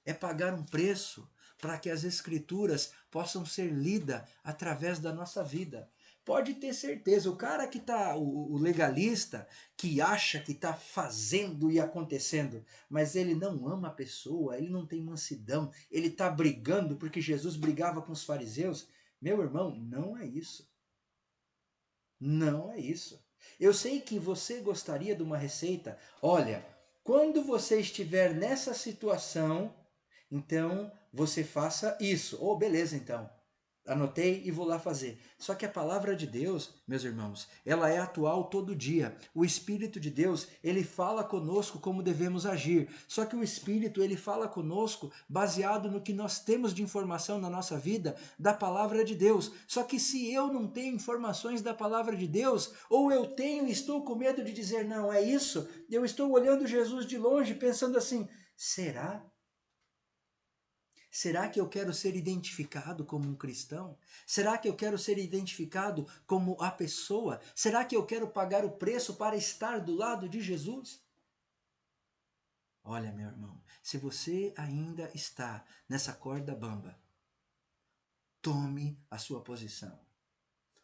[SPEAKER 1] É pagar um preço para que as escrituras possam ser lidas através da nossa vida. Pode ter certeza, o cara que tá, o legalista, que acha que está fazendo e acontecendo, mas ele não ama a pessoa, ele não tem mansidão, ele está brigando porque Jesus brigava com os fariseus. Meu irmão, não é isso. Não é isso. Eu sei que você gostaria de uma receita. Olha, quando você estiver nessa situação, então você faça isso. Oh, beleza, então. Anotei e vou lá fazer. Só que a palavra de Deus, meus irmãos, ela é atual todo dia. O Espírito de Deus, ele fala conosco como devemos agir. Só que o Espírito, ele fala conosco baseado no que nós temos de informação na nossa vida da palavra de Deus. Só que se eu não tenho informações da palavra de Deus, ou eu tenho e estou com medo de dizer não, é isso, eu estou olhando Jesus de longe pensando assim, será? Será que eu quero ser identificado como um cristão? Será que eu quero ser identificado como a pessoa? Será que eu quero pagar o preço para estar do lado de Jesus? Olha, meu irmão, se você ainda está nessa corda bamba, tome a sua posição.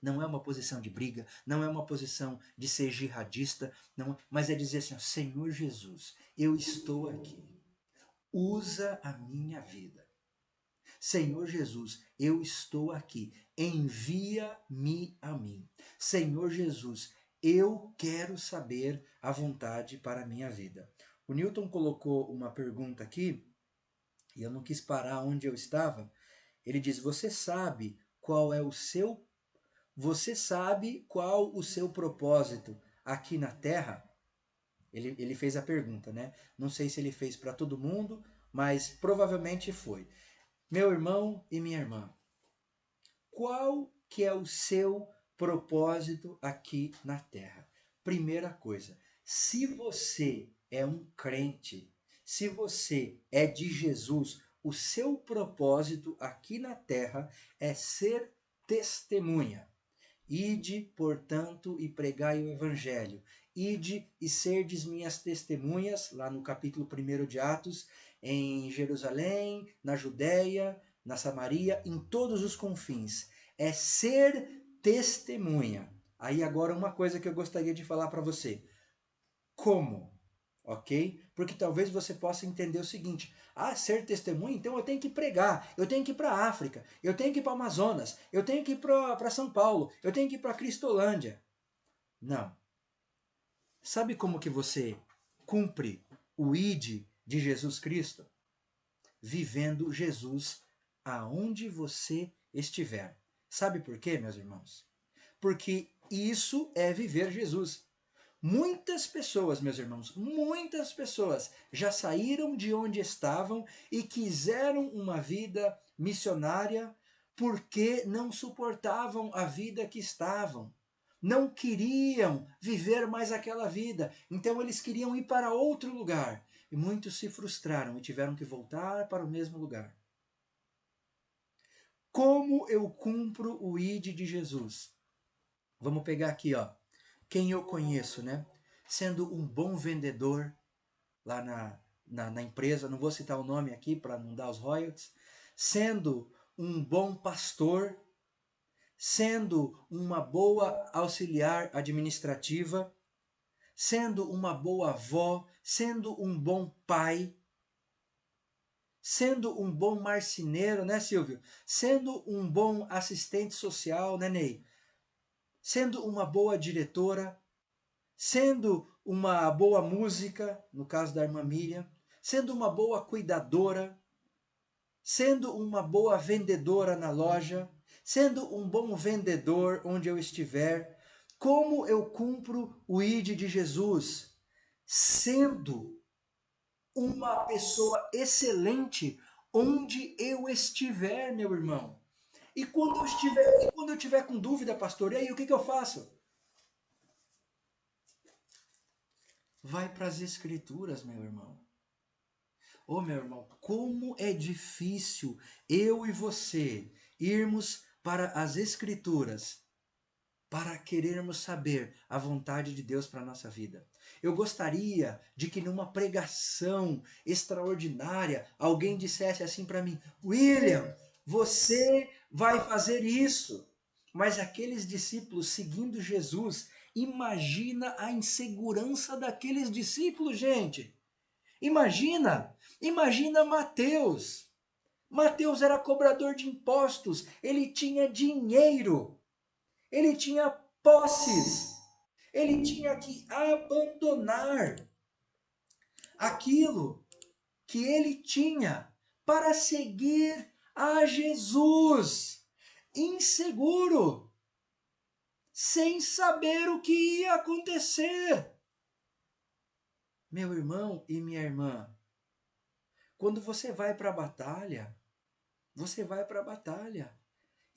[SPEAKER 1] Não é uma posição de briga, não é uma posição de ser jihadista, não, mas é dizer assim, Senhor Jesus, eu estou aqui. Usa a minha vida. Senhor Jesus, eu estou aqui, envia-me a mim. Senhor Jesus, eu quero saber a vontade para a minha vida. O Newton colocou uma pergunta aqui, e eu não quis parar onde eu estava. Ele diz: Você sabe qual o seu propósito aqui na Terra? Ele fez a pergunta, né? Não sei se ele fez para todo mundo, mas provavelmente foi. Meu irmão e minha irmã, qual que é o seu propósito aqui na Terra? Primeira coisa, se você é um crente, se você é de Jesus, o seu propósito aqui na Terra é ser testemunha. Ide, portanto, e pregai o Evangelho. Ide e serdes minhas testemunhas, lá no capítulo 1 de Atos, em Jerusalém, na Judéia, na Samaria, em todos os confins. É ser testemunha. Aí agora uma coisa que eu gostaria de falar para você. Como? Ok? Porque talvez você possa entender o seguinte: ser testemunha, então eu tenho que pregar, eu tenho que ir para a África, eu tenho que ir para o Amazonas, eu tenho que ir para São Paulo, eu tenho que ir para Cristolândia. Não. Sabe como que você cumpre o ID de Jesus Cristo? Vivendo Jesus aonde você estiver. Sabe por quê, meus irmãos? Porque isso é viver Jesus. Muitas pessoas, meus irmãos, muitas pessoas já saíram de onde estavam e quiseram uma vida missionária porque não suportavam a vida que estavam. Não queriam viver mais aquela vida. Então eles queriam ir para outro lugar. E muitos se frustraram e tiveram que voltar para o mesmo lugar. Como eu cumpro o ID de Jesus? Vamos pegar aqui, ó. Quem eu conheço, né? Sendo um bom vendedor lá na empresa, não vou citar o nome aqui para não dar os royalties, sendo um bom pastor, sendo uma boa auxiliar administrativa, sendo uma boa avó, sendo um bom pai, sendo um bom marceneiro, né, Silvio? Sendo um bom assistente social, né, Ney? Sendo uma boa diretora, sendo uma boa música, no caso da irmã Miriam, sendo uma boa cuidadora, sendo uma boa vendedora na loja, sendo um bom vendedor onde eu estiver. Como eu cumpro o ID de Jesus? Sendo uma pessoa excelente onde eu estiver, meu irmão. E quando eu estiver com dúvida, pastor, e aí o que eu faço? Vai para as escrituras, meu irmão. Ô, meu irmão, como é difícil eu e você irmos para as escrituras para querermos saber a vontade de Deus para a nossa vida. Eu gostaria de que numa pregação extraordinária alguém dissesse assim para mim: William, você vai fazer isso. Mas aqueles discípulos seguindo Jesus, imagina a insegurança daqueles discípulos, gente. Imagina Mateus. Mateus era cobrador de impostos, ele tinha dinheiro. Ele tinha posses. Ele tinha que abandonar aquilo que ele tinha para seguir a Jesus. Inseguro, sem saber o que ia acontecer. Meu irmão e minha irmã, quando você vai para a batalha, você vai para a batalha.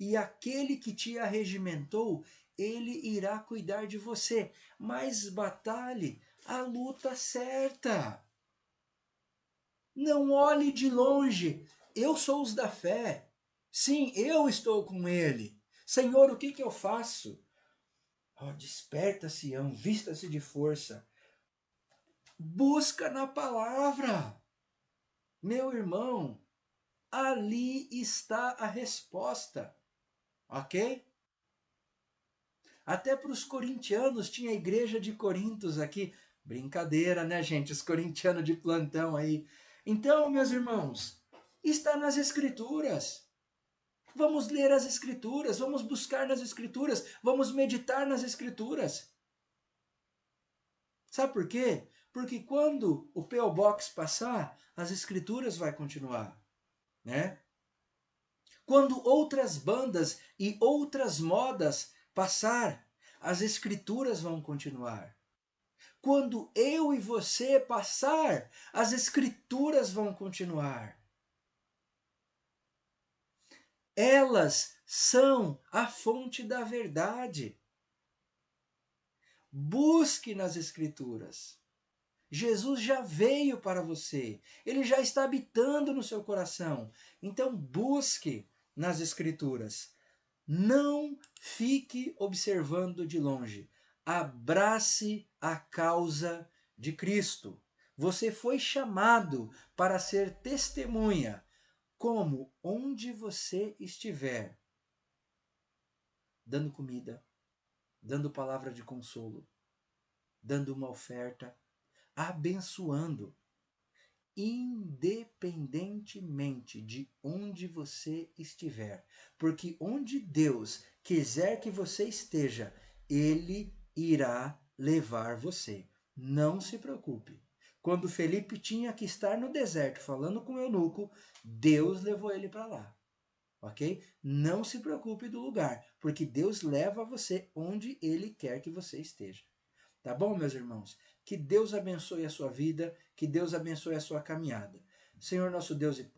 [SPEAKER 1] E aquele que te arregimentou, ele irá cuidar de você. Mas batalhe a luta certa. Não olhe de longe. Eu sou os da fé. Sim, eu estou com ele. Senhor, o que eu faço? Oh, desperta, Sião, vista-se de força. Busca na palavra. Meu irmão, ali está a resposta. Ok? Até para os corintianos tinha a igreja de Corintos aqui. Brincadeira, né, gente? Os corintianos de plantão aí. Então, meus irmãos, está nas Escrituras. Vamos ler as Escrituras, vamos buscar nas Escrituras, vamos meditar nas Escrituras. Sabe por quê? Porque quando o P.O. Box passar, as Escrituras vai continuar, né? Quando outras bandas e outras modas passar, as Escrituras vão continuar. Quando eu e você passar, as Escrituras vão continuar. Elas são a fonte da verdade. Busque nas Escrituras. Jesus já veio para você. Ele já está habitando no seu coração. Então busque nas Escrituras. Não fique observando de longe. Abrace a causa de Cristo. Você foi chamado para ser testemunha, como onde você estiver, dando comida, dando palavra de consolo, dando uma oferta, abençoando, independentemente de onde você estiver. Porque onde Deus quiser que você esteja, Ele irá levar você. Não se preocupe. Quando Felipe tinha que estar no deserto falando com o eunuco, Deus levou ele para lá. Ok? Não se preocupe do lugar, porque Deus leva você onde Ele quer que você esteja. Tá bom, meus irmãos? Que Deus abençoe a sua vida, que Deus abençoe a sua caminhada. Senhor nosso Deus e